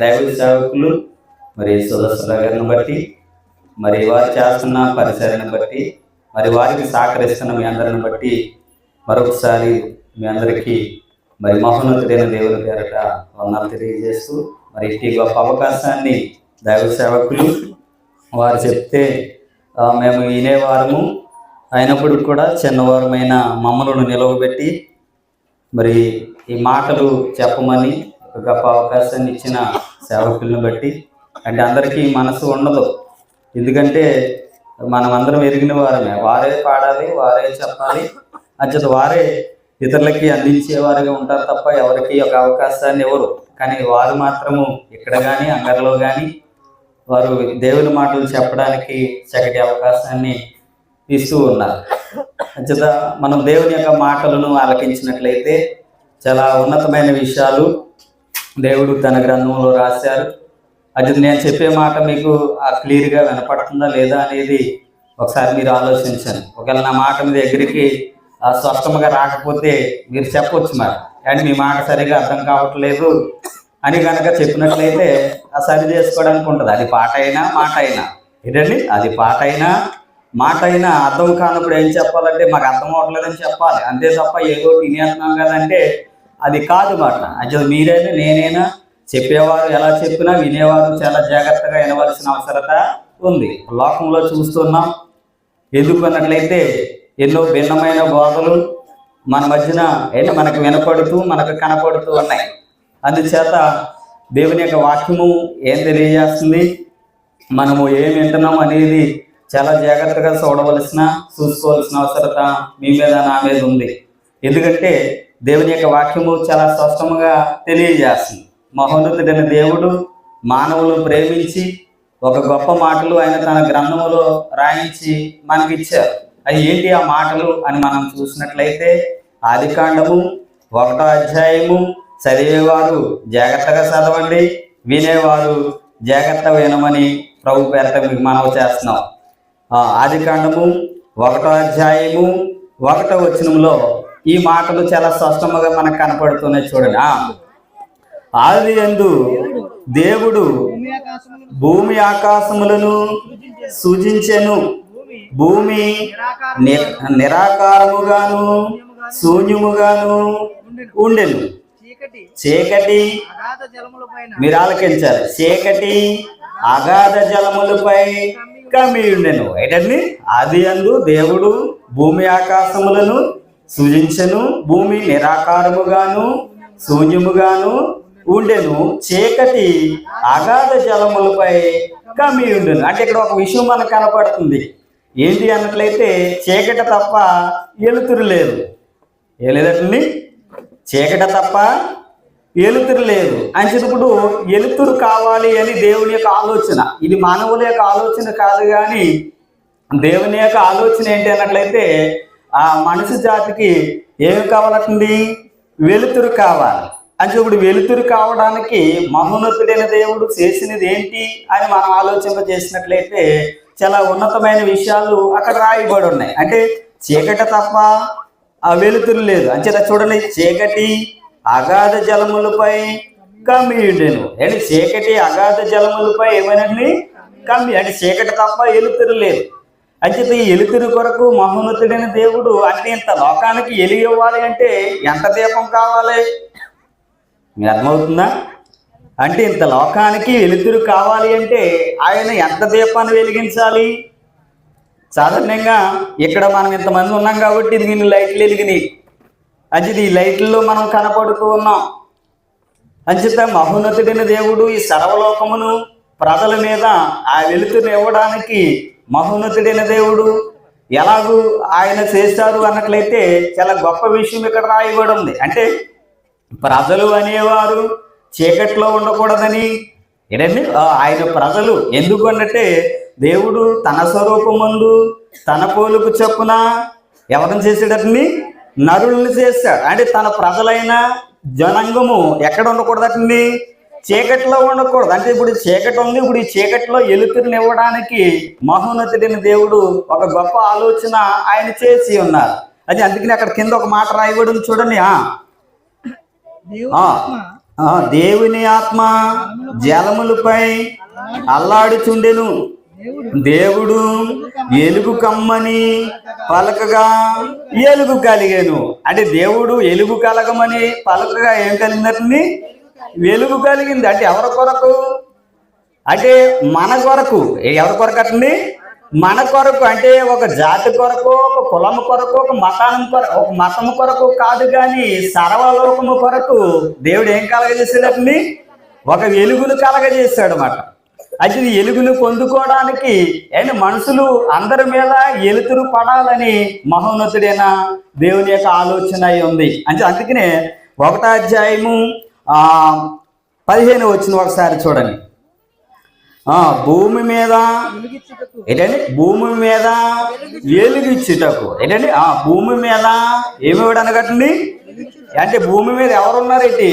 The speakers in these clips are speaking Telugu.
దైవ సేవకులు మరి సుదర్శన గారిని బట్టి, మరి వారు చేస్తున్న పరిచయాన్ని బట్టి, మరి వారికి సహకరిస్తున్న మీ అందరిని బట్టి మరొకసారి మీ అందరికీ మరి మహోన్నతుడైన దేవుని పేరట వందనాలు తెలియజేస్తూ, మరి ఈ గొప్ప అవకాశాన్ని దైవ సేవకులు వారు చెప్తే మేము వినేవారము అయినప్పుడు కూడా చిన్నవారమైన మమ్మలను నిలవబెట్టి మరి ఈ మాటలు చెప్పమని ఒక గొప్ప అవకాశాన్ని ఇచ్చిన సేవకులను బట్టి, అంటే అందరికీ మనసు ఉండదు, ఎందుకంటే మనం అందరం ఎరిగిన వారమే, వారే పాడాలి, వారే చెప్పాలి, అంచేత వారే ఇతరులకి అందించేవారుగా ఉంటారు తప్ప ఎవరికి ఒక అవకాశాన్ని ఇవ్వరు. కానీ వారు మాత్రము ఇక్కడ కానీ అంగర్లో కానీ వారు దేవుని మాటలు చెప్పడానికి చక్కటి అవకాశాన్ని ఇస్తూ ఉన్నారు. అంచేత మనం దేవుని యొక్క మాటలను ఆలకించినట్లయితే చాలా ఉన్నతమైన విషయాలు దేవుడు తన గ్రంథంలో రాశారు. అది నేను చెప్పే మాట మీకు క్లియర్గా వినపడుతుందా లేదా అనేది ఒకసారి మీరు ఆలోచించండి. ఒకవేళ నా మాట మీ దగ్గరికి స్పష్టంగా రాకపోతే మీరు చెప్పవచ్చు, మరి కానీ మీ మాట సరిగా అర్థం కావట్లేదు అని కనుక చెప్పినట్లయితే సరి చేసుకోవడానికి ఉంటుంది. అది పాట అయినా మాట అయినా ఏంటండి, అది పాట అయినా మాట అయినా అర్థం కానప్పుడు ఏం చెప్పాలంటే మాకు అర్థం అవ్వట్లేదని చెప్పాలి, అంతే తప్ప ఏదో వినేస్తున్నాం కదంటే అది కాదు మాట. అది మీరైనా నేనైనా చెప్పేవారు ఎలా చెప్పినా వినేవారు చాలా జాగ్రత్తగా వినవలసిన అవసరత ఉంది. లోకంలో చూస్తున్నాం, ఎందుకు అన్నట్లయితే ఎన్నో భిన్నమైన బోధలు మన మధ్యన మనకు వినపడుతూ మనకు కనపడుతూ ఉన్నాయి. అందుచేత దేవుని యొక్క వాక్యము ఏం తెలియజేస్తుంది, మనము ఏం వింటున్నాం అనేది చాలా జాగ్రత్తగా చూసుకోవాల్సిన అవసరత మీ మీద నా మీద ఉంది. ఎందుకంటే దేవుని యొక్క వాక్యము చాలా స్పష్టంగా తెలియజేస్తుంది. మహోన్నతుడైన దేవుడు మానవులను ప్రేమించి ఒక గొప్ప మాటలు ఆయన తన గ్రంథములో రాయించి మనకి ఇచ్చారు. అవి ఏంటి ఆ మాటలు అని మనం చూసినట్లయితే ఆదికాండము 1వ అధ్యాయము చదివేవారు జాగ్రత్తగా చదవండి, వినేవారు జాగ్రత్తగా వినమని ప్రభు పేరట మీకు మనవి చేస్తున్నాం. ఆదికాండము 1వ అధ్యాయము 1వ వచనంలో ఈ మాటలు చాలా స్పష్టంగా మనకు కనపడుతున్నాయి. చూడండి, ఆదియందు దేవుడు భూమి ఆకాశములను సృజించెను, భూమి నిరాకారముగాను శూన్యముగాను ఉండెను, చీకటి మీరు ఆలకించాలి, చీకటి అగాధ జలములపై కమ్మి ఉండెను. ఏంటండి, ఆదియందు దేవుడు భూమి ఆకాశములను సృజించెను, భూమి నిరాకారముగాను శూన్యముగాను ఉండెను, చీకటి అగాధ జలములపై కమ్మి ఉండెను. అంటే ఇక్కడ ఒక విషయం మనకు కనపడుతుంది. ఏంటి అన్నట్లయితే చీకటి తప్ప వెలుతురు లేదు. ఏ లేదండి, చీకటి తప్ప వెలుతురు లేదు. అంచేటప్పుడు వెలుతురు కావాలి అని దేవుని యొక్క ఆలోచన, ఇది మానవుల యొక్క ఆలోచన కాదు, కానీ దేవుని యొక్క ఆలోచన ఏంటి అన్నట్లయితే ఆ మనిషి జాతికి ఏమి కావాలండి, వెలుతురు కావాలి. అంటే ఇప్పుడు వెలుతురు కావడానికి మహోన్నతుడైన దేవుడు చేసినది ఏంటి అని మనం ఆలోచన చేసినట్లయితే చాలా ఉన్నతమైన విషయాలు అక్కడ రాయబడి ఉన్నాయి. అంటే చీకటి తప్ప ఆ వెలుతురు లేదు. అంచేత చూడండి, చీకటి అగాధ జలములపై కమ్మి ఉండెను. అంటే చీకటి అగాధ జలములపై ఏమైనా కమ్మి, అంటే చీకటి తప్ప వెలుతురు లేదు. అంచేత ఈ వెలుతురు కొరకు మహోన్నతుడైన దేవుడు అంటే ఇంత లోకానికి వెలిగివ్వాలి అంటే ఎంత దీపం కావాలి, మీకు అర్థమవుతుందా? అంటే ఇంత లోకానికి వెలుతురు కావాలి అంటే ఆయన ఎంత దీపాన్ని వెలిగించాలి? సాధారణంగా ఇక్కడ మనం ఇంతమంది ఉన్నాం కాబట్టి దీన్ని లైట్లు వెలిగినాయి, అంచేత ఈ లైట్లలో మనం కనపడుతూ ఉన్నాం. అంచేత మహోన్నతుడైన దేవుడు ఈ సర్వలోకమును ప్రజల మీద ఆ వెలుతురుని ఇవ్వడానికి మహోన్నతుడైన దేవుడు ఎలాగూ ఆయన చేశారు అన్నట్లయితే చాలా గొప్ప విషయం ఇక్కడ రాయబడి ఉంది. అంటే ప్రజలు అనేవారు చీకట్లో ఉండకూడదని, ఏంటండి ఆయన ప్రజలు ఎందుకు అన్నట్టే దేవుడు తన స్వరూపమందు తన పోలుకు చొప్పున ఎవరిని చేసాడటండి, నరుల్ని చేశాడు. అంటే తన ప్రజలైన జనాంగము ఎక్కడ ఉండకూడదటండి, చీకటిలో ఉండకూడదు. అంటే ఇప్పుడు చీకటి ఉంది, ఇప్పుడు ఈ చీకటిలో వెలుతురుని ఇవ్వడానికి మహోన్నతుడైన దేవుడు ఒక గొప్ప ఆలోచన ఆయన చేసి ఉన్నారు. అది అందుకని అక్కడ కింద ఒక మాట రాయబడి చూడండి, దేవుని ఆత్మ జలములపై అల్లాడుచుండెను. దేవుడు ఎలుగు కమ్మని పలకగా ఎలుగు కలిగేను. అంటే దేవుడు ఎలుగు కలగమని పలకగా ఏం కలిగిందండి? వెలుగు కలిగింది. అంటే ఎవరి కొరకు? అంటే మన కొరకు. ఎవరి కొరకు అండి? మన కొరకు. అంటే ఒక జాతి కొరకు, ఒక కులం కొరకు, ఒక మతం కొరకు కాదు, కానీ సర్వలోకము కొరకు దేవుడు ఏం కలగజేసాడండి? ఒక వెలుగును కలగజేశాడు అన్నమాట. అయితే ఈ వెలుగును పొందుకోవడానికి మనుషులు అందరి మీద వెలుతురు పడాలని మహోన్నతుడైన దేవుని యొక్క ఆలోచన ఉంది. అంటే అందుకనే 1వ అధ్యాయము 15 వచ్చిన ఒకసారి చూడండి. భూమి మీద ఏంటండి? భూమి మీద వెలుగిచ్చుటకు. ఏంటండి? భూమి మీద ఏమి ఇవ్వడానికటండి? అంటే భూమి మీద ఎవరున్నారేంటి?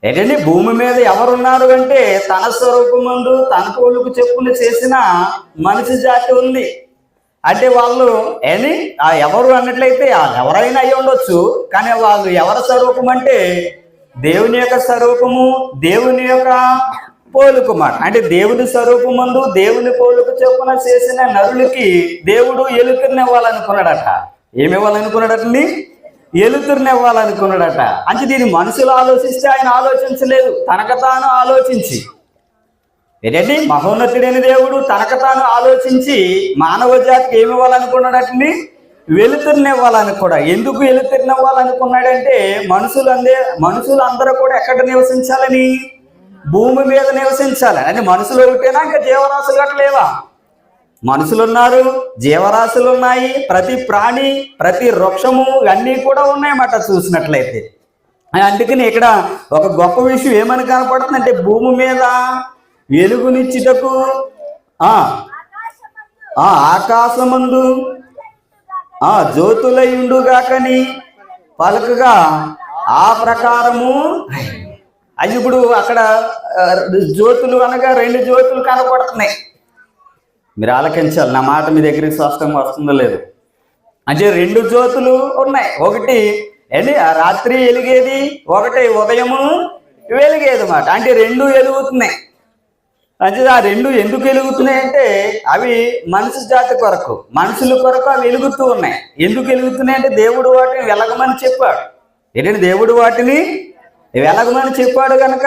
ఏంటండి? భూమి మీద ఎవరున్నారు అంటే తన స్వరూపమందు తన పోలుకు చెప్పులు చేసిన మనిషి జాతి ఉంది. అంటే వాళ్ళు ఎవరు అన్నట్లయితే ఎవరైనా అయి ఉండొచ్చు, కానీ వాళ్ళు ఎవరి స్వరూపం అంటే దేవుని యొక్క స్వరూపము, దేవుని యొక్క పోలుకు మాట. అంటే దేవుని స్వరూపమందు దేవుని పోలుకు చెప్పున చేసిన నరులకి దేవుడు ఎలుతురునివ్వాలనుకున్నాడట. ఏమి ఇవ్వాలనుకున్నాడటండి? ఎలుతురునివ్వాలనుకున్నాడట. అంటే దీన్ని మనుషులు ఆలోచిస్తే ఆయన ఆలోచించలేదు, తనకు తాను ఆలోచించి. ఏంటండి? మహోన్నతుడైన దేవుడు తనకు తాను ఆలోచించి మానవ జాతికి ఏమి ఇవ్వాలనుకున్నాడటండి? వెలుతురునివ్వాలనుకోడా. ఎందుకు వెలుతురునివ్వాలనుకున్నాడంటే మనుషులందరూ కూడా ఎక్కడ నివసించాలని? భూమి మీద నివసించాలని. అంటే మనుషులు ఒకటేనా? ఇంకా జీవరాశులు గట్ల లేవా? మనుషులు ఉన్నారు, జీవరాశులు ఉన్నాయి, ప్రతి ప్రాణి, ప్రతి వృక్షము ఇవన్నీ కూడా ఉన్నాయన్నమాట చూసినట్లయితే. అందుకని ఇక్కడ ఒక గొప్ప విషయం ఏమని కనపడుతుంది అంటే భూమి మీద వెలుగునిచ్చుటకు ఆకాశమందు జ్యోతులయుండుగాకని పలకగా ఆ ప్రకారము. అది ఇప్పుడు అక్కడ జ్యోతులు అనగా 2 జ్యోతులు కనపడుతున్నాయి. మీరు ఆలకించాలి, నా మాట మీ దగ్గరికి స్పష్టంగా వస్తుందో లేదు. అంటే 2 జ్యోతులు ఉన్నాయి. ఒకటి రాత్రి వెలిగేది, ఒకటి ఉదయము వెలిగేది మాట. అంటే 2 వెలుగుతున్నాయి. అంటే ఆ 2 ఎందుకు వెలుగుతున్నాయి అంటే అవి మనిషి జాతి కొరకు, మనుషుల కొరకు అవి వెలుగుతూ ఉన్నాయి. ఎందుకు వెలుగుతున్నాయి అంటే దేవుడు వాటిని వెలగమని చెప్పాడు. ఏంటంటే దేవుడు వాటిని వెలగమని చెప్పాడు కనుక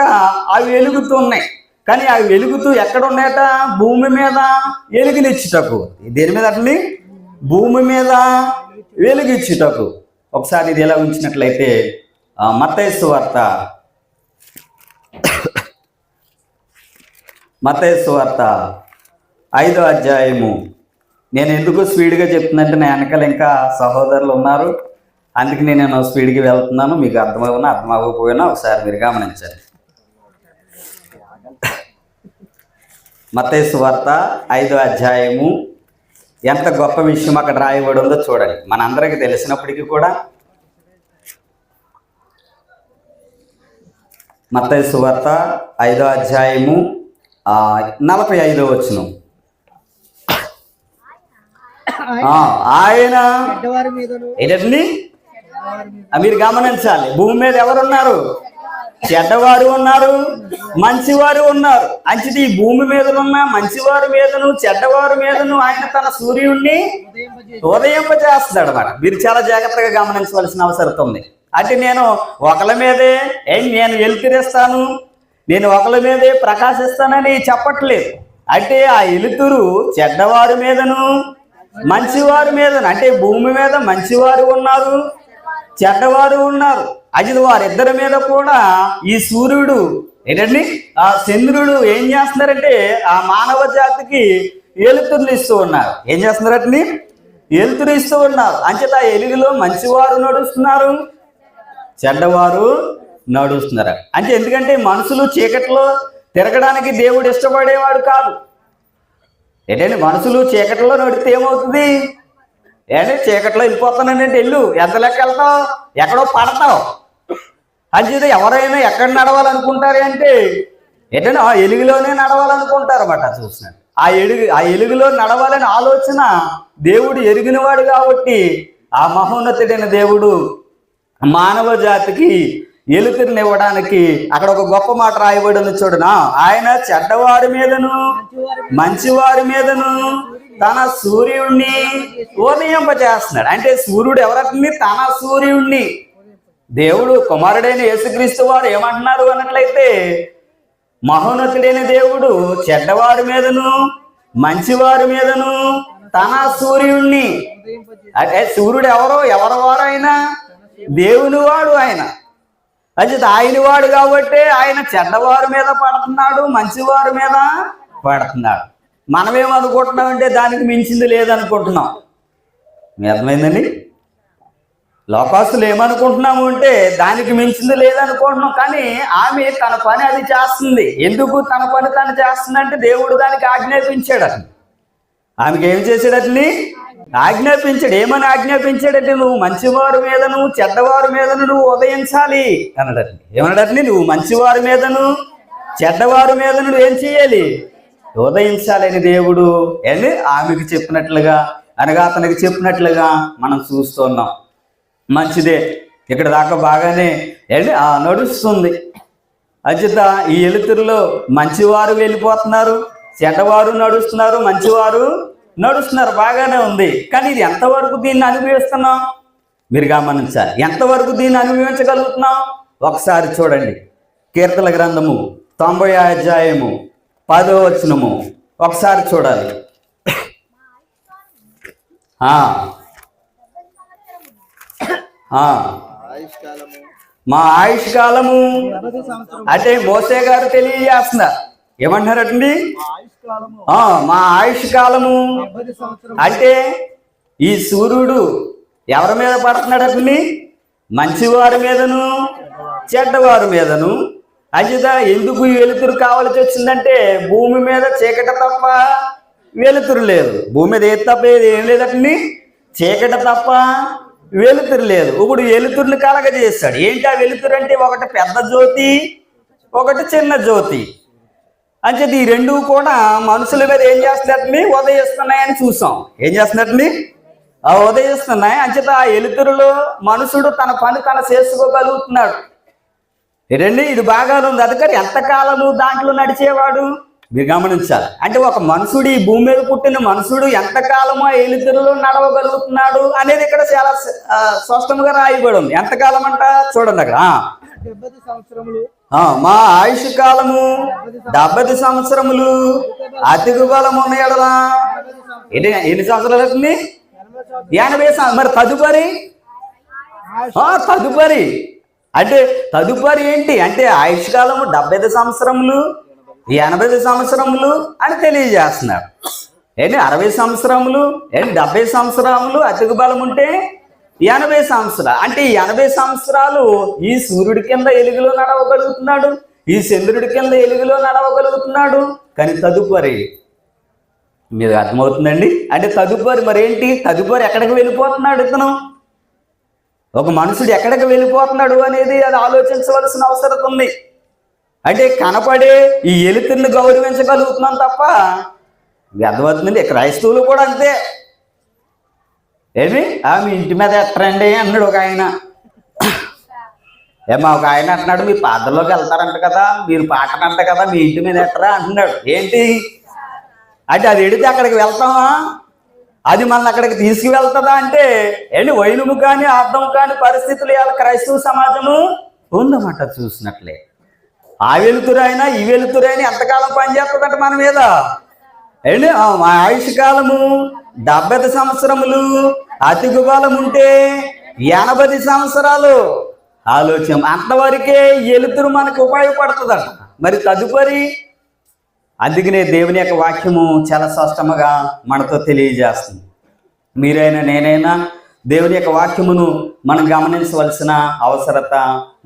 అవి వెలుగుతూ ఉన్నాయి. కానీ అవి వెలుగుతూ ఎక్కడ ఉన్నాయట? భూమి మీద వెలుగునిచ్చుటకు. దేని మీద అట్లని? భూమి మీద వెలుగిచ్చుటకు. ఒకసారి ఇది ఎలా ఉంచినట్లయితే మత్తయి సువార్త 5వ అధ్యాయము. నేను ఎందుకు స్పీడ్గా చెప్తున్నంటే నా వెనకాల ఇంకా సహోదరులు ఉన్నారు, అందుకని నేను స్పీడ్గా వెళ్తున్నాను. మీకు అర్థమవ్వకపోయినా ఒకసారి మీరు గమనించండి. మత్తయి సువార్త 5వ అధ్యాయము. ఎంత గొప్ప విషయం అక్కడ రాయబడి ఉందో చూడండి. మనందరికీ తెలిసినప్పటికీ కూడా మత్తయి సువార్త 5వ అధ్యాయము 45వ వచనం. ఆయన ఏంటండి? మీరు గమనించాలి, భూమి మీద ఎవరున్నారు? చెడ్డవారు ఉన్నారు, మంచివారు ఉన్నారు. అంచిది ఈ భూమి మీద ఉన్న మంచివారి మీదను చెడ్డవారి మీదను ఆయన తన సూర్యుడిని ఉదయింపజేస్తున్నాడు అన్నమాట. మీరు చాలా జాగ్రత్తగా గమనించవలసిన అవసరం ఉంది. అంటే నేను ఒకళ్ళ మీదే నేను వెలుతురిస్తాను, నేను ఒకళ్ళ మీదే ప్రకాశిస్తానని చెప్పట్లేదు. అంటే ఆ వెలుతురు చెడ్డవారి మీదను మంచివారి మీదను, అంటే భూమి మీద మంచివారు ఉన్నారు, చెడ్డవారు ఉన్నారు. అది వారిద్దరి మీద కూడా ఈ సూర్యుడు ఏంటండి, ఆ చంద్రుడు ఏం చేస్తున్నారంటే ఆ మానవ జాతికి వెలుతురుని ఇస్తూ ఉన్నారు. ఏం చేస్తున్నారంటే వెలుతురు ఇస్తూ ఉన్నారు. అంచేత ఆ వెలుగులో మంచివారు నడుస్తున్నారు, చెడ్డవారు నడుస్తున్నారు. అంటే ఎందుకంటే మనుషులు చీకట్లో తిరగడానికి దేవుడు ఇష్టపడేవాడు కాదు. ఏంటంటే మనుషులు చీకట్లో నడితే ఏమవుతుంది? చీకట్లో వెళ్ళిపోతానంటే ఎంత లెక్క వెళ్తావు, ఎక్కడో పడతావు. అంచేది ఎవరైనా ఎక్కడ నడవాలనుకుంటారు అంటే ఏంటంటే ఆ ఎలుగులోనే నడవాలనుకుంటారు అన్నమాట. చూసినాడు ఆ ఎలుగులో నడవాలని ఆలోచన దేవుడు ఎరిగినవాడు కాబట్టి ఆ మహోన్నతుడైన దేవుడు మానవ జాతికి వెలుతురుని ఇవ్వడానికి అక్కడ ఒక గొప్ప మాట రాయబడి ఉంది చూడనా, ఆయన చెడ్డవారి మీదను మంచివారి మీదను తన సూర్యుడిని ఉదయింపజేస్తున్నాడు. అంటే సూర్యుడు ఎవరని? తన సూర్యుడిని. దేవుడు కుమారుడైన యేసుక్రీస్తు వారు ఏమంటున్నారు అన్నట్లయితే, మహోన్నతుడైన దేవుడు చెడ్డవారి మీదను మంచివారి మీదను తన సూర్యుడిని, అంటే సూర్యుడు ఎవరు వారు? ఆయన దేవుని వాడు. ఆయన అయితే ఆయన వాడు కాబట్టి ఆయన చెడ్డవారి మీద పడుతున్నాడు, మంచివారి మీద పడుతున్నాడు. మనమేమనుకుంటున్నామంటే దానికి మించింది లేదనుకుంటున్నాం. మీ అర్థమైందండి? లోకాస్తులు ఏమనుకుంటున్నాము అంటే దానికి మించింది లేదనుకుంటున్నాం. కానీ ఆమె తన పని అది చేస్తుంది. ఎందుకు తన పని తను చేస్తుందంటే దేవుడు దానికి ఆజ్ఞాపించాడు. ఆమెకి ఏం చేసాడని? ఆజ్ఞాపించాడు. ఏమని ఆజ్ఞాపించాడంటే, నువ్వు మంచివారి మీదను చెడ్డవారి మీదను నువ్వు ఉదయించాలి అన్నాడని. ఏమన్నాడని? నువ్వు మంచివారి మీదను చెడ్డవారి మీదను నువ్వు ఏం చేయాలి? ఉదయించాలని దేవుడు అని ఆమెకి చెప్పినట్లుగా, అనగా అతనికి చెప్పినట్లుగా మనం చూస్తున్నాం. మంచిదే, ఇక్కడ దాకా బాగానే నడుస్తుంది. అజిత ఈ వెలుతురులో మంచివారు వెళ్ళిపోతున్నారు, చెడ్డవారు నడుస్తున్నారు, మంచివారు నడుస్తున్నారు, బాగానే ఉంది. కానీ ఇది ఎంతవరకు దీన్ని అనుభవిస్తున్నాం మీరు గమనించాలి. ఎంతవరకు దీన్ని అనుభవించగలుగుతున్నాం ఒకసారి చూడండి. కీర్తన గ్రంథము 90వ అధ్యాయము 10వ వచనము ఒకసారి చూడాలి. మా ఆయుష్ కాలము అంటే మోసే గారు తెలియజేస్తున్నారు. ఏమంటున్నారండి? మా ఆయుష్ కాలము అంటే ఈ సూర్యుడు ఎవరి మీద పడుతున్నాడటండి? మంచివారి మీదను చెడ్డవారి మీదను. అజిత ఎందుకు ఈ వెలుతురు కావాల్సి వచ్చిందంటే, భూమి మీద చీకటి తప్ప వెలుతురు లేదు. భూమి మీద ఏది తప్ప ఏం లేదటండి? చీకటి తప్ప వెలుతురు లేదు. ఇప్పుడు వెలుతురుని కలగజేస్తాడు. ఏంటి ఆ వెలుతురు అంటే? ఒకటి పెద్ద జ్యోతి, ఒకటి చిన్న జ్యోతి. అంచేది ఈ రెండు కూడా మనుషుల మీద ఏం చేస్తున్నట్టు? ఉదయిస్తున్నాయని చూసాం. ఏం చేస్తున్నట్టు? ఉదయిస్తున్నాయి. అంచేత ఆ వెలుతురులో మనుషుడు తన పని తన చేసుకోగలుగుతున్నాడు. ఏంటండి? ఇది బాగానే ఉంది. అందుకని ఎంతకాలము దాంట్లో నడిచేవాడు మీరు గమనించాలి. అంటే ఒక మనుషుడు, ఈ భూమి మీద పుట్టిన మనుషుడు ఎంతకాలమో వెలుతురులో నడవగలుగుతున్నాడు అనేది ఇక్కడ చాలా స్పష్టంగా రాయబడి ఉంది. ఎంతకాలం అంట చూడండి అక్కడ. మా ఆయుష్ కాలము 70 సంవత్సరములు, అతిథి బలం ఉన్న ఎడలా ఎన్ని సంవత్సరాలు అవుతుంది? 80. మరి తదుపరి అంటే తదుపరి ఏంటి అంటే ఆయుష్ కాలము 75 సంవత్సరములు, 80 సంవత్సరములు అని తెలియజేస్తున్నారు. ఏంటి 60 సంవత్సరములు, ఏంటి 70 సంవత్సరములు అతిథి బలం ఉంటే 80 సంవత్సరాలు. అంటే ఈ 80 సంవత్సరాలు ఈ సూర్యుడి కింద ఎలుగులో నడవగలుగుతున్నాడు, ఈ చంద్రుడి కింద ఎలుగులో నడవగలుగుతున్నాడు. కానీ తదుపరి మీరు అర్థమవుతుందండి? అంటే తదుపరి మరేంటి? తదుపరి ఎక్కడికి వెళ్ళిపోతున్నాడు ఇతను? ఒక మనుషుడు ఎక్కడికి వెళ్ళిపోతున్నాడు అనేది అది ఆలోచించవలసిన అవసరం ఉంది. అంటే కనపడే ఈ వెలుతురుని గౌరవించగలుగుతున్నాం తప్ప అర్థమవుతుందండి. క్రైస్తవులు కూడా అంతే. ఏమి మీ ఇంటి మీద ఎట్టరండి అన్నాడు ఒక ఆయన. ఒక ఆయన అంటున్నాడు, మీ పాత్రలోకి వెళ్తారంట కదా, మీరు పాటనంట కదా, మీ ఇంటి మీద ఎట్టరా అంటున్నాడు. ఏంటి అంటే అది ఎడితే అక్కడికి వెళ్తామా? అది మన అక్కడికి తీసుకువెళ్తుందా అంటే వైనము కానీ అర్థం కాని పరిస్థితులు ఇవాళ క్రైస్తవ సమాజము ఉందన్నమాట. చూసినట్లే ఆ వెలుతురైనా ఈ వెలుతురైనా ఎంతకాలం పనిచేస్తుందట మన మీద? మా ఆయుష్ కాలము 70 సంవత్సరములు, అతిథి బలం ఉంటే 80 సంవత్సరాలు. ఆలోచన అంతవరకే వెలుతురు మనకు ఉపయోగపడుతుందట. మరి తదుపరి అందుకనే దేవుని యొక్క వాక్యము చాలా స్పష్టంగా మనతో తెలియజేస్తుంది. మీరైనా నేనైనా దేవుని యొక్క వాక్యమును మనం గమనించవలసిన అవసరత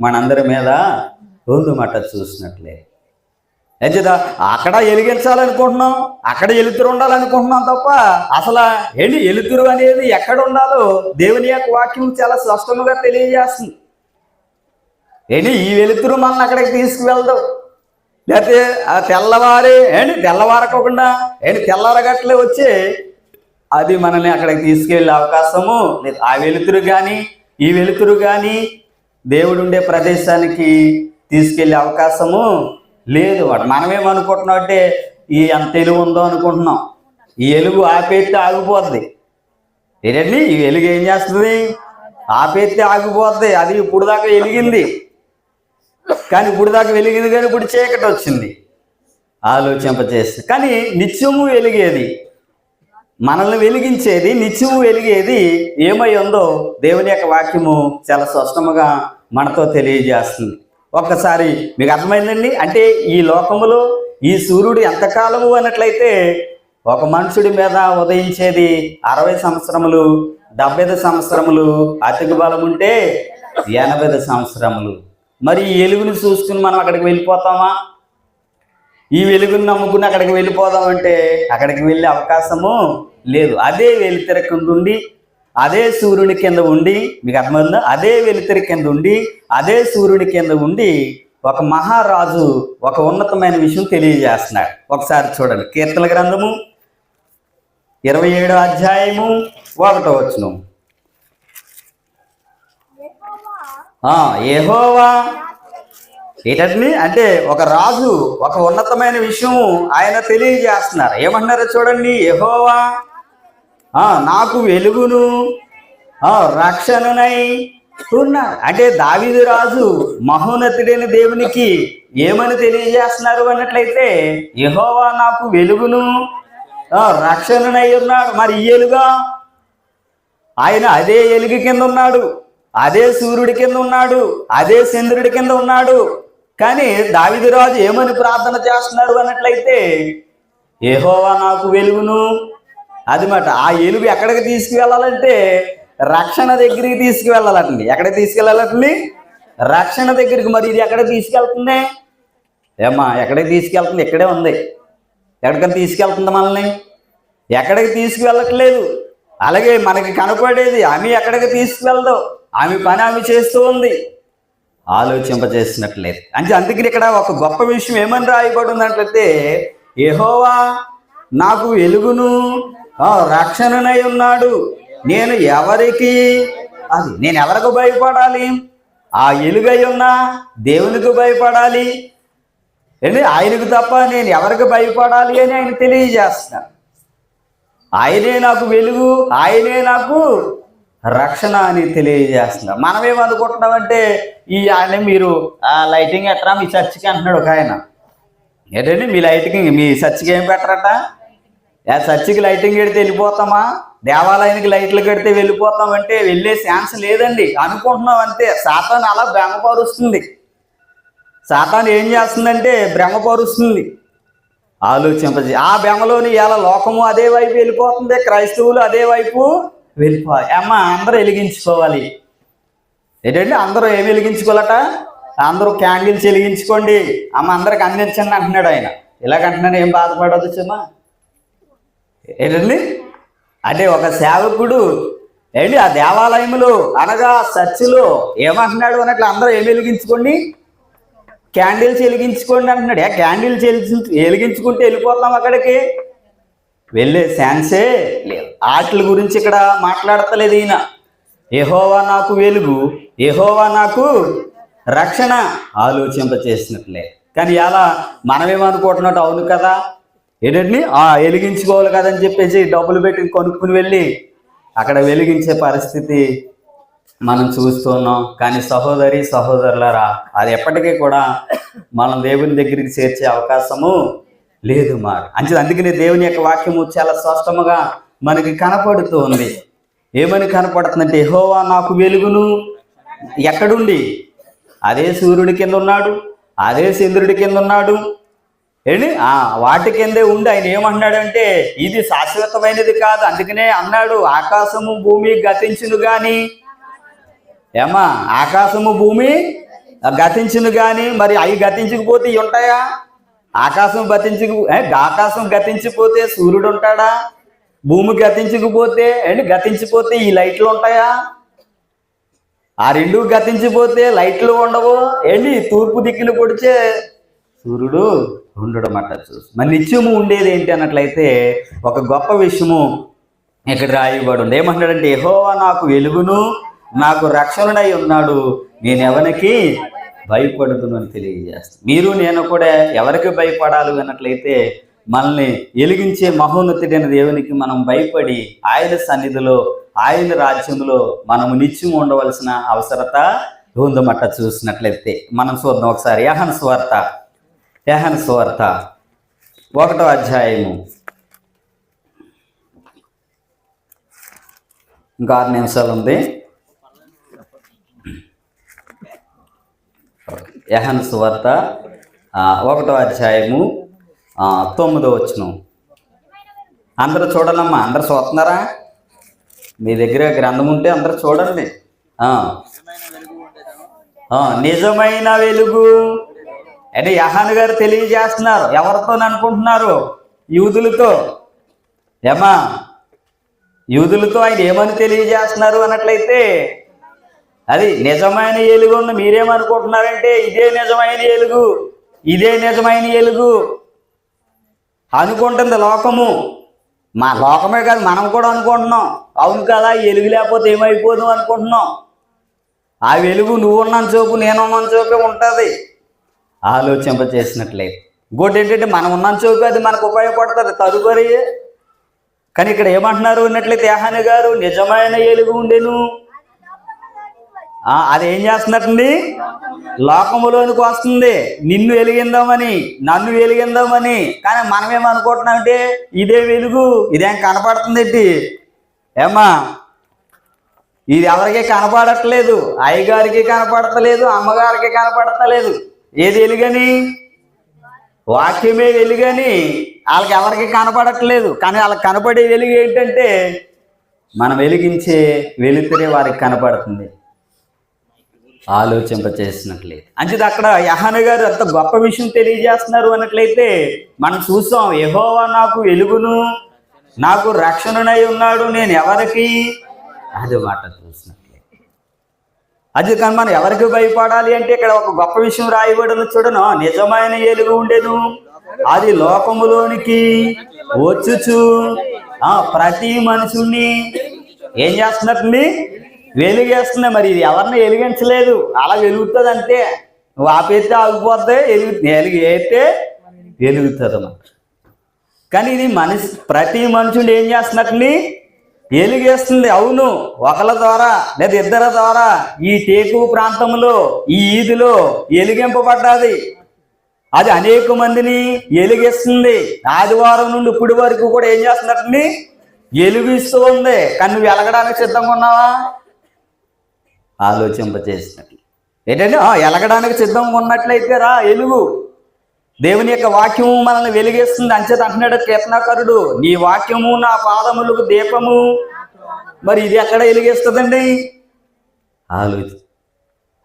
మనందరి మీద ఉందన్నమాట. చూసినట్లే అక్కడ వెలిగించాలనుకుంటున్నాం, అక్కడ వెలుతురు ఉండాలనుకుంటున్నాం తప్ప అసలు వెలుతురు అనేది ఎక్కడ ఉండాలో దేవుని యొక్క వాక్యం చాలా స్పష్టంగా తెలియజేస్తుంది. ఈ వెలుతురు మనల్ని అక్కడికి తీసుకువెళ్దాం. లేకపోతే ఆ తెల్లవారి తెల్లవారకోకుండా తెల్లవారగట్లే వచ్చి అది మనల్ని అక్కడికి తీసుకెళ్ళే అవకాశము లేదు. ఆ వెలుతురు కానీ ఈ వెలుతురు కానీ దేవుడు ఉండే ప్రదేశానికి తీసుకెళ్లే అవకాశము లేదు. మనమేమనుకుంటున్నాం అంటే ఈ ఎంత ఎలుగు ఉందో అనుకుంటున్నాం. ఈ ఎలుగు ఆపేస్తే ఆగిపోద్ది. ఏంటండి ఈ వెలుగు ఏం చేస్తుంది? ఆపేస్తే ఆగిపోద్ది. అది ఇప్పుడు దాకా వెలిగింది, కానీ ఇప్పుడు దాకా వెలిగింది కానీ ఇప్పుడు చీకటి వచ్చింది. ఆలోచింపచేస్తుంది. కానీ నిత్యము వెలిగేది, మనల్ని వెలిగించేది, నిత్యము వెలిగేది ఏమై ఉందో దేవుని యొక్క వాక్యము చాలా స్పష్టముగా మనతో తెలియజేస్తుంది. ఒక్కసారి మీకు అర్థమైందండి? అంటే ఈ లోకములో ఈ సూర్యుడు ఎంతకాలము అన్నట్లయితే ఒక మనుషుడి మీద ఉదయించేది 60 సంవత్సరములు, 75 సంవత్సరములు, అతికి బలం ఉంటే 80 సంవత్సరములు. మరి ఈ వెలుగుని చూసుకుని మనం అక్కడికి వెళ్ళిపోతామా? ఈ వెలుగుని నమ్ముకుని అక్కడికి వెళ్ళిపోదామంటే అక్కడికి వెళ్ళే అవకాశము లేదు. అదే వెలుతుర కింద ఉండి, అదే సూర్యుని కింద ఉండి, మీకు అర్థమైందా? అదే వెలుతుర కింద ఉండి, అదే సూర్యుని కింద ఉండి ఒక మహారాజు ఒక ఉన్నతమైన విషయం తెలియజేస్తున్నాడు. ఒకసారి చూడండి, కీర్తన గ్రంథము 27వ అధ్యాయము 1వ వచనం. యెహోవా ఏంటండి అంటే ఒక రాజు ఒక ఉన్నతమైన విషయం ఆయన తెలియజేస్తున్నారు. ఏమంటున్నారో చూడండి, యెహోవా నాకు వెలుగును రక్షణనై ఉన్నాడు. అంటే దావీదు రాజు మహోన్నతుడైన దేవునికి ఏమని తెలియజేస్తున్నారు అన్నట్లయితే, యెహోవా నాకు వెలుగును రక్షణనై ఉన్నాడు. మరి ఈ ఎలుగా ఆయన అదే ఎలుగు కింద ఉన్నాడు, అదే సూర్యుడి కింద ఉన్నాడు, అదే చంద్రుడి కింద ఉన్నాడు. కానీ దావీదు రాజు ఏమని ప్రార్థన చేస్తున్నాడు అన్నట్లయితే, యెహోవా నాకు వెలుగును. అది మాట. ఆ ఎలుగు ఎక్కడికి తీసుకువెళ్ళాలంటే రక్షణ దగ్గరికి తీసుకువెళ్ళాలండి. ఎక్కడికి తీసుకెళ్ళాలండి? రక్షణ దగ్గరికి. మరి ఇది ఎక్కడికి తీసుకెళ్తుంది? ఏమ్మా ఎక్కడికి తీసుకెళ్తుంది? ఇక్కడే ఉంది. ఎక్కడికైనా తీసుకెళ్తుంది మనల్ని? ఎక్కడికి తీసుకువెళ్ళట్లేదు. అలాగే మనకి కనపడేది ఆమె ఎక్కడికి తీసుకువెళ్దాం, ఆమె పని ఆమె చేస్తూ ఉంది, ఆలోచింపజేసినట్లేదు. అంటే అందుకని ఇక్కడ ఒక గొప్ప విషయం ఏమని రాయబడి ఉన్నట్లయితే, యెహోవా నాకు వెలుగును రక్షణనై ఉన్నాడు. నేను ఎవరికి నేను ఎవరికి భయపడాలి? ఆ ఎలుగై ఉన్న దేవునికి భయపడాలి ఏంటి? ఆయనకు తప్ప నేను ఎవరికి భయపడాలి అని ఆయన తెలియజేస్తున్నాను. ఆయనే నాకు వెలుగు, ఆయనే నాకు రక్షణ అని తెలియజేస్తున్నారు. మనమేమనుకుంటున్నామంటే ఆయన మీరు లైటింగ్ ఎట్రా మీ చర్చికి అంటున్నాడు ఒక ఆయన. ఏంటండి మీ లైటింగ్ మీ చర్చికి ఏం పెట్టరట? చర్చికి లైటింగ్ పెడితే వెళ్ళిపోతామా? దేవాలయానికి లైట్లు కడితే వెళ్ళిపోతామంటే వెళ్ళే ఛాన్స్ లేదండి. అనుకుంటున్నాం అంతే. సాతాను అలా భ్రమపరుస్తుంది. సాతాను ఏం చేస్తుందంటే భ్రమపరుస్తుంది, ఆలోచింపజే. ఆ భ్రమలోని ఇలా లోకము అదే వైపు వెళ్ళిపోతుంది, క్రైస్తవులు అదే వైపు వెళ్ళిపోవాలి. అమ్మ అందరూ వెలిగించుకోవాలి. ఏంటంటే అందరూ ఏమి వెలిగించుకోవాలట? అందరూ క్యాండిల్స్ వెలిగించుకోండి, అమ్మ అందరికి అందించండి అంటున్నాడు ఆయన. ఇలాగంటున్నాడు, ఏం బాధపడదు చిన్న. ఏంటండి అంటే ఒక సేవకుడు ఏంటి ఆ దేవాలయంలో అనగా చర్చిలో ఏమంటున్నాడు అన్నట్లు అందరూ ఏమి వెలిగించుకోండి, క్యాండిల్స్ వెలిగించుకోండి అంటున్నాడు. క్యాండిల్స్ వెలిగించుకుంటే వెళ్ళిపోతాం అక్కడికి? వెళ్ళే ఛాన్సే లేదు. వాటి గురించి ఇక్కడ మాట్లాడతలేదు ఈయన. యెహోవా నాకు వెలుగు, యెహోవా నాకు రక్షణ, ఆలోచింపచేసినట్లే. కానీ అలా మనమేమనుకుంటున్నట్టు అవును కదా ఏంటండి వెలిగించుకోవాలి కదని చెప్పేసి డబ్బులు పెట్టి కొనుక్కుని వెళ్ళి అక్కడ వెలిగించే పరిస్థితి మనం చూస్తున్నాం. కానీ సహోదరి సహోదరులారా, అది ఎప్పటికీ కూడా మనం దేవుని దగ్గరికి చేర్చే అవకాశము లేదు మాట. అందుకని దేవుని యొక్క వాక్యము చాలా స్పష్టముగా మనకి కనపడుతూ ఉంది. ఏమని కనపడుతుందంటే, యెహోవా నాకు వెలుగును. ఎక్కడుండి? అదే సూర్యుడి కింద ఉన్నాడు, అదే చంద్రుడి కింద ఉన్నాడు ఏంటి వాటి కిందే ఉండి ఆయన ఏమన్నాడంటే ఇది శాశ్వతమైనది కాదు. అందుకనే అన్నాడు ఆకాశము భూమి గతించును గాని. ఏమా ఆకాశము భూమి గతించును గాని, మరి అవి గతించకపోతే ఇవి ఉంటాయా? ఆకాశం గతించిపోతే సూర్యుడు ఉంటాడా? భూమి గతించకపోతే గతించిపోతే ఈ లైట్లు ఉంటాయా? ఆ రెండు గతించిపోతే లైట్లు ఉండవు. తూర్పు దిక్కులు పొడిచే సూర్యుడు ఉండడం అట్ట చూసి మరి నిత్యము ఉండేది ఏంటి అన్నట్లయితే ఒక గొప్ప విషయము ఇక్కడ రాయబడి ఉంది. ఏమంటాడంటే, యెహోవా నాకు వెలుగును నాకు రక్షణుడై ఉన్నాడు, నేను ఎవరికి భయపడుదును అని తెలియజేస్తాను. మీరు నేను కూడా ఎవరికి భయపడాలి అన్నట్లయితే మనల్ని వెలిగించే మహోన్నతుడైన దేవునికి మనం భయపడి ఆయన సన్నిధిలో ఆయన రాజ్యంలో మనము నిత్యం ఉండవలసిన అవసరత ఉందన్నమాట. చూసినట్లయితే మనం చూద్దాం ఒకసారి యోహాను సువార్త 1వ అధ్యాయము, ఇంకా 6 నిమిషాలు ఉంది. యోహాను సువార్త 1వ అధ్యాయము 9వ వచనం. అందరూ చూడాలమ్మా, అందరు చూస్తున్నారా? మీ దగ్గర గ్రంథం ఉంటే అందరూ చూడండి. నిజమైన వెలుగు అంటే యోహాను గారు తెలియజేస్తున్నారు. ఎవరితో అనుకుంటున్నారు? యూదులతో. ఏమా యూదులతో ఆయన ఏమని తెలియజేస్తున్నారు అన్నట్లయితే అది నిజమైన వెలుగు. మీరేమనుకుంటున్నారంటే ఇదే నిజమైన వెలుగు, ఇదే నిజమైన వెలుగు అనుకుంటుంది లోకము. మా లోకమే కాదు, మనం కూడా అనుకుంటున్నాం. అవును కదా, వెలుగు లేకపోతే ఏమైపోదు అనుకుంటున్నాం. ఆ వెలుగు నువ్వున్నాను చూపు నేనున్నాను చూపే ఉంటుంది. ఆలోచింపచేసినట్లయితే ఇంకోటి ఏంటంటే మనం ఉన్నాను చూపు అది మనకు ఉపయోగపడుతుంది తదుపరి. కానీ ఇక్కడ ఏమంటున్నారు అన్నట్లయితే యోహాను గారు నిజమైన వెలుగు ఉండెను. అది ఏం చేస్తున్నట్టండి? లోకములోనికి వస్తుంది నిన్ను వెలిగిందామని, నన్ను వెలిగిందామని. కానీ మనమేమనుకుంటున్నామంటే ఇదే వెలుగు, ఇదేం కనపడుతుంది ఏంటి? ఏమా ఇది ఎవరికి కనపడట్లేదు, అయ్యగారికి కనపడతలేదు, అమ్మగారికి కనపడతలేదు. ఏది వెలుగని? వాక్యమే వెలుగని వాళ్ళకి ఎవరికి కనపడట్లేదు. కానీ వాళ్ళకి కనపడే వెలుగు ఏంటంటే మనం వెలిగించే వెలుతురే వారికి కనపడుతుంది. ఆలోచింపచేసినట్లయితే అంచేది అక్కడ యోహాను గారు అంత గొప్ప విషయం తెలియజేస్తున్నారు అన్నట్లయితే మనం చూసాం. యెహోవా నాకు వెలుగును, నాకు రక్షణుడై ఉన్నాడు, నేను ఎవరికి అది మాట చూసినట్లయితే అది. కానీ మనం ఎవరికి భయపడాలి అంటే ఇక్కడ ఒక గొప్ప విషయం రాయబడిన చూడను. నిజమైన వెలుగు ఉండెను, అది లోకములోనికి వచ్చుచు ప్రతి మనుషుణ్ణి ఏం చేస్తున్నట్టు వెలుగేస్తున్నాయి. మరి ఇది ఎవరిని వెలిగించలేదు, అలా వెలుగుతుంది అంతే. నువ్వు ఆపేస్తే ఆగిపోతే వెలిగేస్తే వెలుగుతుంది అన్నమాట. కానీ ఇది ప్రతి మనుషుడు ఏం చేస్తున్నట్టు వెలుగేస్తుంది. అవును, ఒకళ్ళ ద్వారా లేదా ఇద్దరి ద్వారా ఈ టేకు ప్రాంతంలో ఈ ఈదిలో వెలిగింపబడ్డది. అది అనేక మందిని వెలిగిస్తుంది. ఆదివారం నుండి ఇప్పటి వరకు కూడా ఏం చేస్తున్నట్టు వెలుగిస్తూ ఉంది. కానీ నువ్వు వెలగడానికి సిద్ధంగా ఉన్నావా? ఆలోచింపచేసినట్లు ఏంటంటే ఎలగడానికి సిద్ధంగా ఉన్నట్లయితే రా వెలుగు. దేవుని యొక్క వాక్యము మనల్ని వెలిగిస్తుంది. అంచేత అంటున్నాడు కీర్తనాకారుడు, నీ వాక్యము నా పాదములకు దీపము. మరి ఇది ఎక్కడ వెలిగిస్తుందండి? ఆలోచి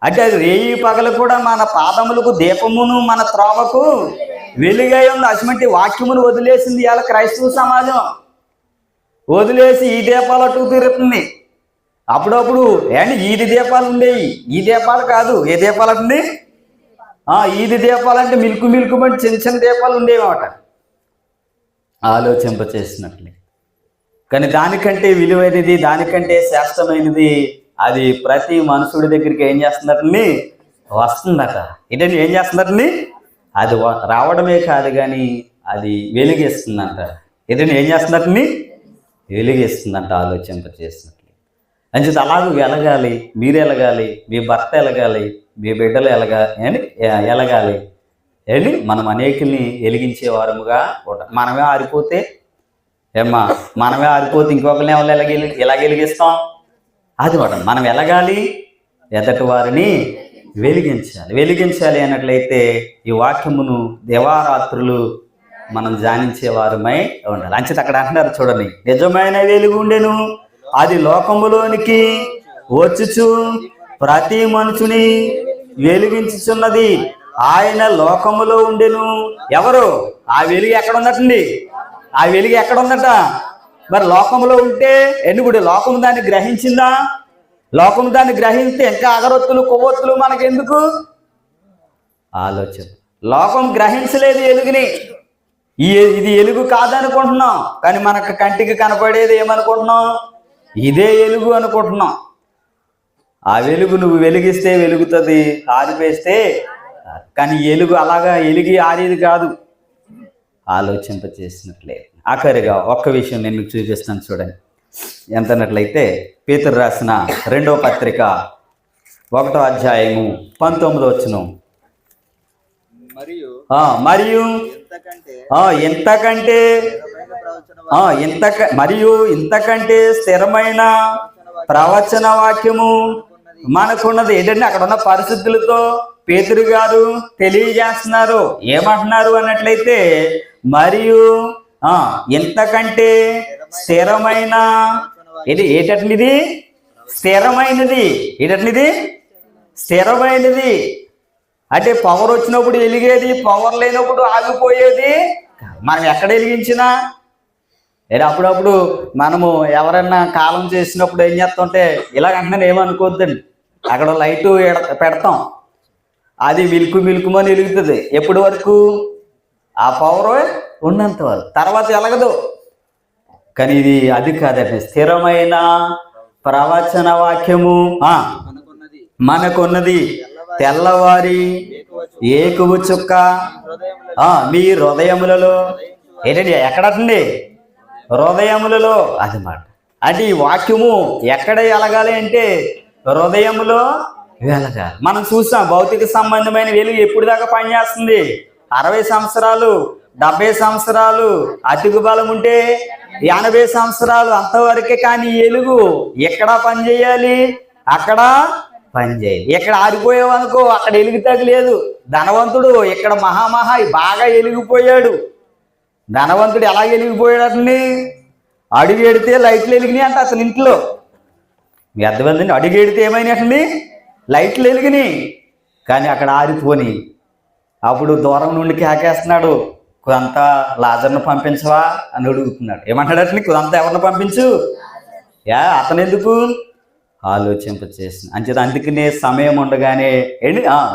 అంటే అది రేయి పగలు కూడా మన పాదములకు దీపమును మన త్రోవకు వెలుగై ఉంది. అటువంటి వాక్యమును వదిలేసింది ఇవాళ క్రైస్తవ సమాజం. వదిలేసి ఈ దీపాలు అటు తిరుగుతుంది. అప్పుడప్పుడు ఏంటి ఈది దీపాలు ఉండేవి, ఈ దీపాలు కాదు. ఏ దీపాలు అండి? ఈది దీపాలు అంటే మిల్కు అంటే చిన్న చిన్న దీపాలు ఉండేవి అన్నమాట. ఆలోచింపచేసినట్లే. కానీ దానికంటే విలువైనది, దానికంటే శ్రేష్టమైనది అది ప్రతి మనుషుడి దగ్గరికి ఏం చేస్తున్నట్టు వస్తుందట. ఏంటంటే ఏం చేస్తున్నట్టు అది రావడమే కాదు కానీ అది వెలిగిస్తుందంట. ఏంటంటే ఏం చేస్తున్నట్టు వెలిగిస్తుందంట. ఆలోచింపచేసినట్లు అంచేది అలాగే ఎలగాలి. మీరు ఎలగాలి, మీ భర్త ఎలగాలి, మీ బిడ్డలు ఎలగాలి ఏంటి? మనం అనేకుల్ని వెలిగించేవారముగా ఉంటాం. మనమే ఆరిపోతే ఇంకొకరిని ఎలా వెలిగిస్తాం? అది మనం ఎలగాలి, ఎదటి వారిని వెలిగించాలి అన్నట్లయితే ఈ వాక్యమును దివారాత్రులు మనం ధ్యానించేవారమై ఉండాలి. అంచేది అక్కడ అంటున్నారు చూడండి, నిజమైన వెలుగు ఉండెను, అది లోకములోనికి వచ్చుచు ప్రతి మనుషుని వెలిగించుచున్నది. ఆయన లోకములో ఉండెను. ఎవరు? ఆ వెలుగు ఎక్కడ ఉన్నట్టండి? ఆ వెలుగు ఎక్కడ ఉందట? మరి లోకములో ఉంటే ఎందుకు లోకము దాన్ని గ్రహించిందా? లోకము దాన్ని గ్రహిస్తే ఇంకా అగరొత్తులు కొవ్వొత్తులు మనకెందుకు? ఆలోచన. లోకం గ్రహించలేదు వెలుగుని. ఇది వెలుగు కాదనుకుంటున్నాం. కానీ మనకు కంటికి కనపడేది ఏమనుకుంటున్నాం? ఇదే వెలుగు అనుకుంటున్నాం. ఆ వెలుగు నువ్వు వెలిగిస్తే వెలుగుతుంది, ఆరిపేస్తే కానీ ఎలుగు అలాగా ఎలిగి ఆరేది కాదు. ఆలోచింపచేసినట్లే. ఆఖరిగా ఒక్క విషయం నేను మీకు చూపిస్తాను చూడండి. ఎంతన్నట్లయితే పేతురు రాసిన 2వ పత్రిక 1వ అధ్యాయము 19వ వచనం. మరియు ఇంతకంటే స్థిరమైన ప్రవచన వాక్యము మనకున్నది. ఏంటంటే అక్కడ ఉన్న పరిస్థితులతో పేతురు గారు తెలియజేస్తున్నారు. ఏమంటున్నారు అన్నట్లయితే, మరియు ఇంతకంటే స్థిరమైన ఏటట్నిది స్థిరమైనది. ఏటట్నిది స్థిరమైనది అంటే పవర్ వచ్చినప్పుడు వెలిగేది, పవర్ లేనప్పుడు ఆగిపోయేది. మనం ఎక్కడ వెలిగించినా అప్పుడప్పుడు మనము ఎవరన్నా కాలం చేసినప్పుడు ఏం చేస్తుంటే ఇలాగంటున్నాను ఏమనుకోద్దండి, అక్కడ లైటు పెడతాం, అది మిల్కుమని వెలుగుతుంది. ఎప్పటి వరకు? ఆ పవర్ ఉన్నంత వరకు, తర్వాత ఎలగదు. కానీ ఇది అది కాదండి. స్థిరమైన ప్రవచన వాక్యము మనకున్నది. తెల్లవారి ఏకువ చుక్క మీ హృదయములలో. ఏంటండి ఎక్కడండి? హృదయములలో. అది మాట. అంటే ఈ వాక్యము ఎక్కడ ఎలగాలి అంటే హృదయములో వెలగాలి. మనం చూసాం భౌతిక సంబంధమైన వెలుగు ఎప్పుడు దాకా పనిచేస్తుంది? 60 సంవత్సరాలు, 70 సంవత్సరాలు, అతికు బలం ఉంటే 80 సంవత్సరాలు, అంతవరకే. కానీ వెలుగు ఎక్కడ పనిచేయాలి? అక్కడ పనిచేయాలి. ఇక్కడ ఆరిపోయావనుకో అక్కడ వెలుగు తగ్గలేదు. ధనవంతుడు ఇక్కడ బాగా వెలిగిపోయాడు. ధనవంతుడు ఎలా వెలిగిపోయాడని అడుగు ఎడితే లైట్లు వెలిగినాయి అంట అతని ఇంట్లో. మీ అర్థమైందండి? అడుగు ఎడితే ఏమైనాయండి? లైట్లు వెలిగినాయి. కానీ అక్కడ ఆరిపోని. అప్పుడు దూరం నుండి కేకేస్తున్నాడు, కొంత లాజర్ను పంపించవా అని అడుగుతున్నాడు. ఏమంటాడటండి? కొంత ఎవరిని పంపించు. అతను ఎందుకు? ఆలోచింపచేసిన అంచేది. అందుకనే సమయం ఉండగానే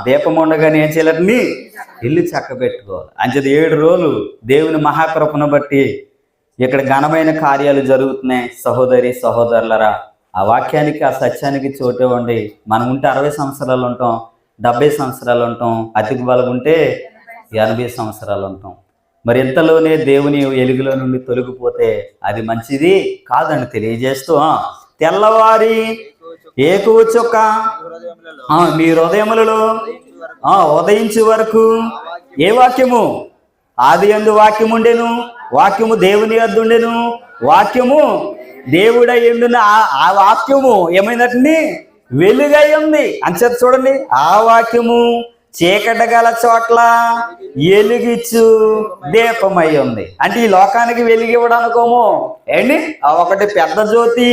దీపం ఉండగానే ఏం చేయాలండి? ఇల్లు చక్కబెట్టుకోవాలి. అంచేది 7 రోజులు దేవుని మహాకృపను బట్టి ఇక్కడ ఘనమైన కార్యాలు జరుగుతున్నాయి. సహోదరి సహోదరులరా, ఆ వాక్యానికి ఆ సత్యానికి చోటు ఇవ్వండి. మనం ఉంటే 60 సంవత్సరాలు ఉంటాం, 70 సంవత్సరాలు ఉంటాం, అతికి బలం ఉంటే 80 సంవత్సరాలు ఉంటాం. మరి ఇంతలోనే దేవుని వెలుగులో నుండి తొలగిపోతే అది మంచిది కాదని తెలియజేస్తూ, తెల్లవారి ఏకువ చుక్క మీ హృదయములలో ఉదయించే వరకు. ఏ వాక్యము? ఆది యందు వాక్యము ఉండెను, వాక్యము దేవుని యొద్ద ఉండెను, వాక్యము దేవుడై ఉండున. ఆ వాక్యము ఏమైందండి? వెలుగై ఉంది అని చెప్పి చూడండి. ఆ వాక్యము చీకటి గల చోట్ల వెలుగిచ్చు దీపమై ఉంది. అంటే ఈ లోకానికి వెలిగివ్వడానికోమో ఏంటి? ఒకటి పెద్ద జ్యోతి,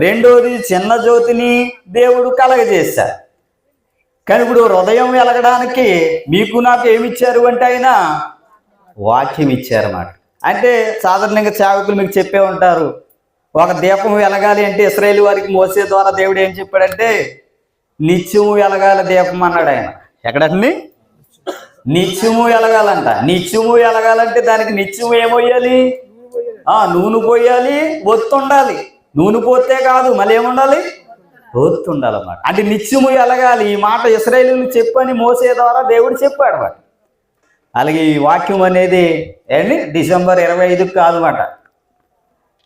రెండోది చిన్న జ్యోతిని దేవుడు కలగజేశారు. కానీ ఇప్పుడు హృదయం వెలగడానికి మీకు నాకు ఏమిచ్చారు అంటే ఆయన వాక్యం ఇచ్చారన్నమాట. అంటే సాధారణంగా సేవకులు మీకు చెప్పే ఉంటారు, ఒక దీపం వెలగాలి అంటే ఇశ్రాయేలు వారికి మోసే ద్వారా దేవుడు ఏం చెప్పాడంటే నిత్యము వెలగాలి దీపం అన్నాడు ఆయన. ఎక్కడండి? నిత్యము వెలగాలంట. నిత్యము వెలగాలంటే దానికి నిత్యము ఏమోయాలి? నూనె పోయాలి, ఒత్తు ఉండాలి. నూనె పోతే కాదు, మళ్ళీ ఏముండాలి? ఒత్తు ఉండాలన్నమాట. అంటే నిత్యము వెలగాలి. ఈ మాట ఇశ్రాయేలీయులకు చెప్పని మోసే ద్వారా దేవుడు చెప్పాడు అన్నమాట. అలాగే ఈ వాక్యం అనేది డిసెంబర్ 25కి కాదన్నమాట.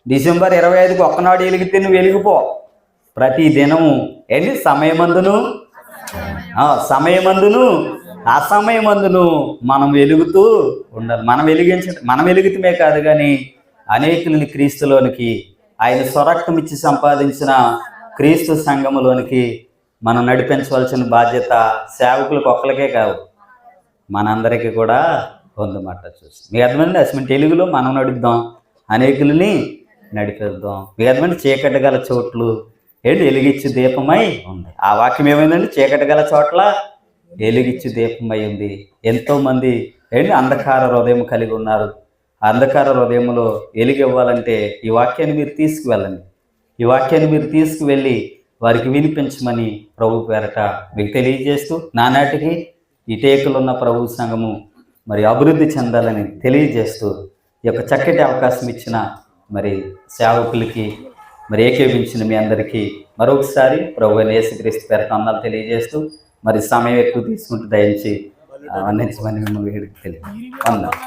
డిసెంబర్ 25కి ఒక్కనాడు వెలిగితే నువ్వు వెలిగిపో. ప్రతి దినము సమయమందును అసమయమందును మనం వెలుగుతూ ఉండాలి. మనం వెలుగుతమే కాదు కానీ అనేకులని క్రీస్తులోనికి, ఆయన స్వరక్తం ఇచ్చి సంపాదించిన క్రీస్తు సంఘములోనికి మనం నడిపించవలసిన బాధ్యత సేవకులకు ఒక్కరికే కాదు, మనందరికీ కూడా ఉందన్నమాట. చూసి మీ అర్థమండి. అసలు తెలుగులో మనం నడుపుదాం, అనేకులని నడిపిద్దాం. మీ అర్థమండి. చీకటి గల చోట్లు వెలిగిచ్చు దీపమై ఉంది. ఆ వాక్యం ఏమైందండి? చీకటి గల చోట్ల వెలిగిచ్చు దీపమై ఉంది. ఎంతోమంది అంధకార హృదయం కలిగి ఉన్నారు. అంధకార హృదయంలో వెలిగివ్వాలంటే ఈ వాక్యాన్ని మీరు తీసుకువెళ్ళండి. ఈ వాక్యాన్ని మీరు తీసుకువెళ్ళి వారికి వినిపించమని ప్రభు పేరట మీకు తెలియజేస్తూ, నానాటికి ఇటేకులున్న ప్రభు సంఘము మరి అభివృద్ధి చెందాలని తెలియజేస్తూ, ఈ యొక్క చక్కటి అవకాశం ఇచ్చిన మరి సేవకులకి మరి ఏకీభించిన మీ అందరికీ మరొకసారి ప్రభువైన యేసుక్రీస్తు పేరిట వందనాలు తెలియజేస్తూ మరి సమయం ఎక్కువ తీసుకుంటూ దయించి అందించమని మిమ్మల్ని వేడుకు తెలియదు వందనాలు.